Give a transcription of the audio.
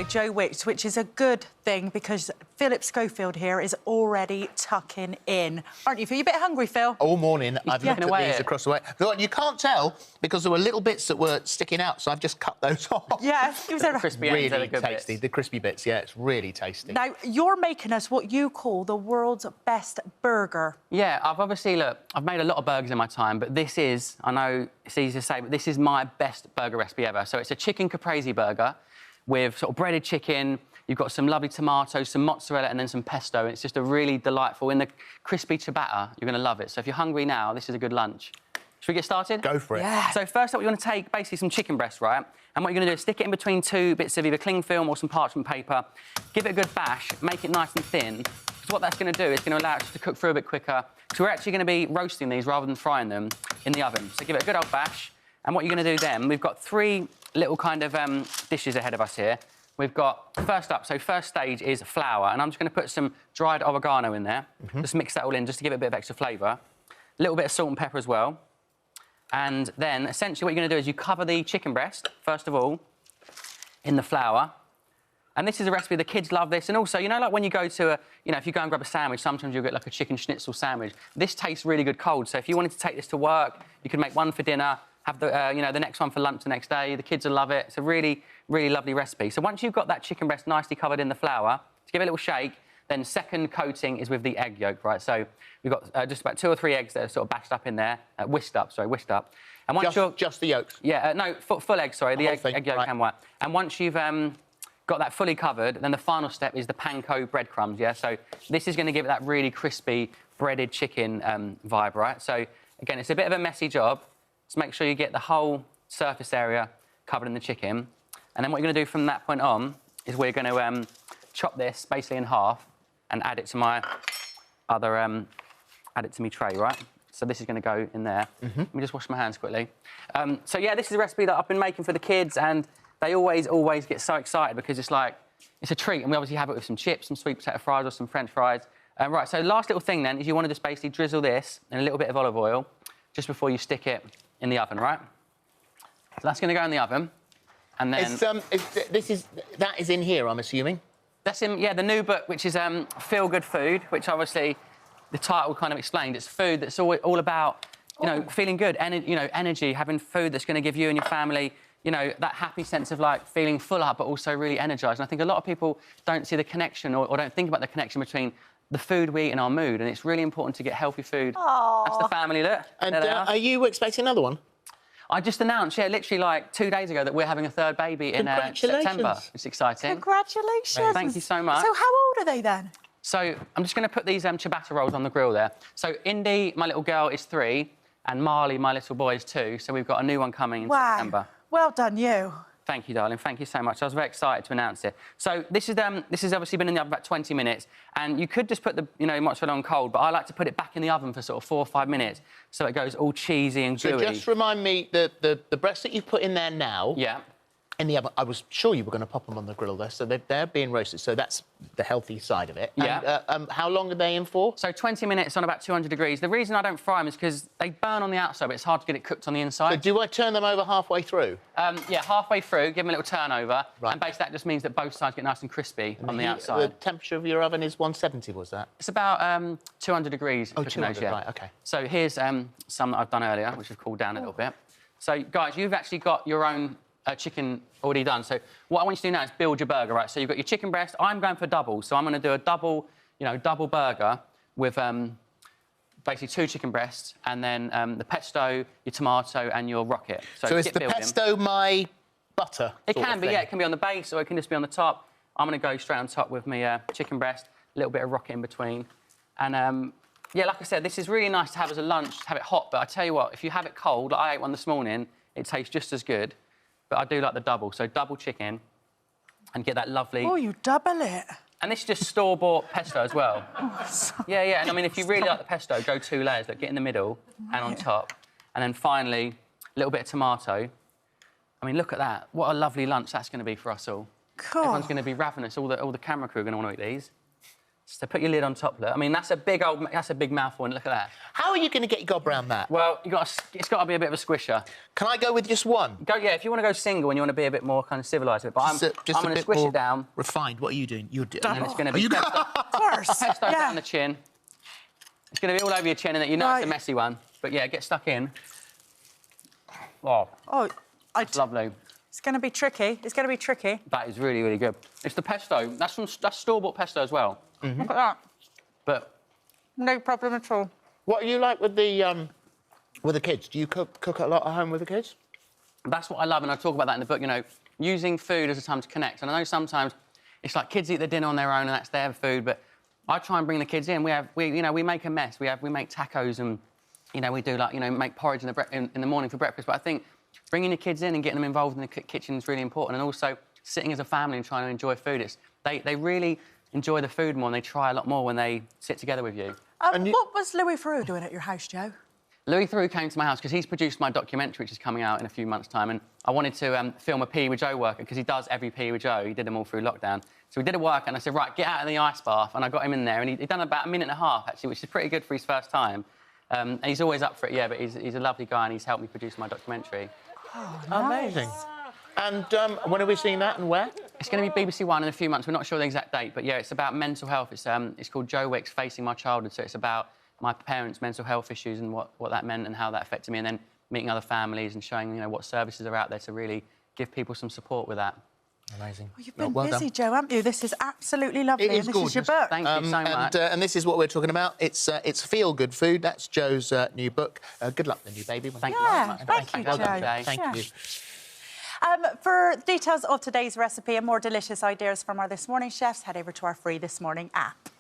by Joe Wicks, which is a good thing because Phillip Schofield here is already tucking in. Aren't you, Phil? You a bit hungry, Phil? All morning, I've looked at these across the way. You can't tell because there were little bits that were sticking out, so I've just cut those off. Yeah, it was crispy. Really tasty. The crispy bits, yeah, it's really tasty. Now, you're making us what you call the world's best burger. Yeah, I've obviously, I've made a lot of burgers in my time, but this is, I know it's easy to say, but this is my best burger recipe ever. So it's a chicken Caprese burger with sort of breaded chicken. You've got some lovely tomatoes, some mozzarella, and then some pesto. It's just a really delightful, in the crispy ciabatta, you're going to love it. So if you're hungry now, this is a good lunch. Should we get started? Go for it. Yeah. So first up, you're going to take basically some chicken breast, right? And what you're going to do is stick it in between two bits of either cling film or some parchment paper. Give it a good bash, make it nice and thin. Because what that's going to do is going to allow it to cook through a bit quicker. So we're actually going to be roasting these rather than frying them in the oven. So give it a good old bash. And what you're going to do then, we've got three little kind of dishes ahead of us here. We've got, first up, so first stage is flour, and I'm just going to put some dried oregano in there. Just mix that all in, just to give it a bit of extra flavour. A little bit of salt and pepper as well. And then, essentially, what you're going to do is you cover the chicken breast, first of all, in the flour. And this is a recipe, the kids love this. And also, you know, like when you go to if you go and grab a sandwich, sometimes you'll get, like, a chicken schnitzel sandwich. This tastes really good cold, so if you wanted to take this to work, you could make one for dinner, have the, the next one for lunch the next day. The kids will love it. It's a really, really lovely recipe. So once you've got that chicken breast nicely covered in the flour, to give it a little shake, then second coating is with the egg yolk, right? So we've got just about 2 or 3 eggs that are sort of bashed up in there, whisked up. And once just the yolks? Yeah, no, full egg, sorry, the egg yolk and white. And once you've got that fully covered, then the final step is the panko breadcrumbs, yeah? So this is going to give it that really crispy, breaded chicken vibe, right? So, again, it's a bit of a messy job. So make sure you get the whole surface area covered in the chicken. And then what you're going to do from that point on is we're going to chop this basically in half and add it to my other, add it to my tray, right? So this is going to go in there. Let me just wash my hands quickly. So, yeah, this is a recipe that I've been making for the kids, and they always get so excited because it's like, it's a treat, and we obviously have it with some chips, some sweet potato fries or some French fries. Right, so last little thing then is you want to just basically drizzle this in a little bit of olive oil just before you stick it in the oven, right? So that's going to go in the oven, and then... that is in here, I'm assuming? That's in, yeah, the new book, which is Feel Good Food, which obviously the title kind of explained. It's food that's all about, feeling good, energy, having food that's going to give you and your family, that happy sense of, like, feeling full up, but also really energised. And I think a lot of people don't see the connection or don't think about the connection between the food we eat and our mood, and it's really important to get healthy food. Aww. That's the family, look. And are you expecting another one? I just announced, yeah, literally like 2 days ago that we're having a third baby in September. It's exciting. Congratulations. Thank you so much. So how old are they then? So I'm just going to put these ciabatta rolls on the grill there. So Indy, my little girl, is 3, and Marley, my little boy, is 2. So we've got a new one coming in September. Well done, you. Thank you, darling. Thank you so much. I was very excited to announce it. So this has obviously been in the oven about 20 minutes, and you could just put the mozzarella on cold, but I like to put it back in the oven for sort of 4 or 5 minutes, so it goes all cheesy and gooey. So just remind me, the breasts that you put in there now... Yeah. In the oven, I was sure you were going to pop them on the grill there, so they're being roasted, so that's the healthy side of it. Yeah. And how long are they in for? So 20 minutes on about 200 degrees. The reason I don't fry them is because they burn on the outside, but it's hard to get it cooked on the inside. So do I turn them over halfway through? Yeah, halfway through, give them a little turnover, and basically that just means that both sides get nice and crispy on the outside. The temperature of your oven is 170, was that? It's about 200 degrees. Oh, 200, right, OK. So here's some that I've done earlier, which have cooled down a little bit. So, guys, you've actually got your own chicken already done. So what I want you to do now is build your burger, right? So you've got your chicken breast. I'm going for double, so I'm going to do a double burger with basically 2 chicken breasts and then the pesto, your tomato, and your rocket. So is the pesto my butter? It can be, yeah. It can be on the base or it can just be on the top. I'm going to go straight on top with my chicken breast, a little bit of rocket in between. And, yeah, like I said, this is really nice to have as a lunch, to have it hot. But I tell you what, if you have it cold, like I ate one this morning, it tastes just as good. But I do like the double, so double chicken and get that lovely... Oh, you double it. And this is just store-bought pesto as well. Yeah, and I mean, if you really like the pesto, go 2 layers. Look, get in the middle and on top. And then finally, a little bit of tomato. I mean, look at that. What a lovely lunch that's going to be for us all. Cool. Everyone's going to be ravenous. All the camera crew are going to want to eat these. So put your lid on top. Look, I mean, that's a big mouthful. And look at that. How are you going to get your gob around that? Well, it's got to be a bit of a squisher. Can I go with just one? Yeah, if you want to go single and you want to be a bit more kind of civilised, but I'm going to squish it down. Refined. What are you doing? You're doing. And then it's going to be Of course. pesto down the chin. It's going to be all over your chin, and that you know it's a messy one. But yeah, get stuck in. Oh, it's lovely. It's going to be tricky. It's going to be tricky. That is really, really good. It's the pesto. That's store-bought pesto as well. Mm-hmm. Look at that. But no problem at all. What are you like with the kids? Do you cook a lot at home with the kids? That's what I love, and I talk about that in the book. You know, using food as a time to connect. And I know sometimes it's like kids eat their dinner on their own, and that's their food. But I try and bring the kids in. We make a mess. We make tacos, and we do make porridge in the morning for breakfast. But I think bringing the kids in and getting them involved in the kitchen is really important, and also sitting as a family and trying to enjoy food. They really enjoy the food more, and they try a lot more when they sit together with you. What was Louis Theroux doing at your house, Joe? Louis Theroux came to my house because he's produced my documentary, which is coming out in a few months' time, and I wanted to film a PE with Joe worker because he does every PE with Joe. He did them all through lockdown. So we did a work, and I said, right, get out of the ice bath, and I got him in there, and he'd done about a minute and a half, actually, which is pretty good for his first time. And he's always up for it, yeah, but he's a lovely guy, and he's helped me produce my documentary. Oh, nice. Amazing. And when are we seeing that and where? It's going to be BBC One in a few months. We're not sure the exact date, but yeah, it's about mental health. It's called Joe Wicks Facing My Childhood, so it's about my parents' mental health issues and what that meant and how that affected me, and then meeting other families and showing what services are out there to really give people some support with that. Amazing. Well, you've been busy, Joe, haven't you? This is absolutely lovely. It is and gorgeous. This is your book. Thank you so much. And this is what we're talking about. It's feel-good food. That's Joe's new book. Good luck then, you baby. Thank you very much. Thank you, Well Joe. done. Thank you. For details of today's recipe and more delicious ideas from our This Morning chefs, head over to our free This Morning app.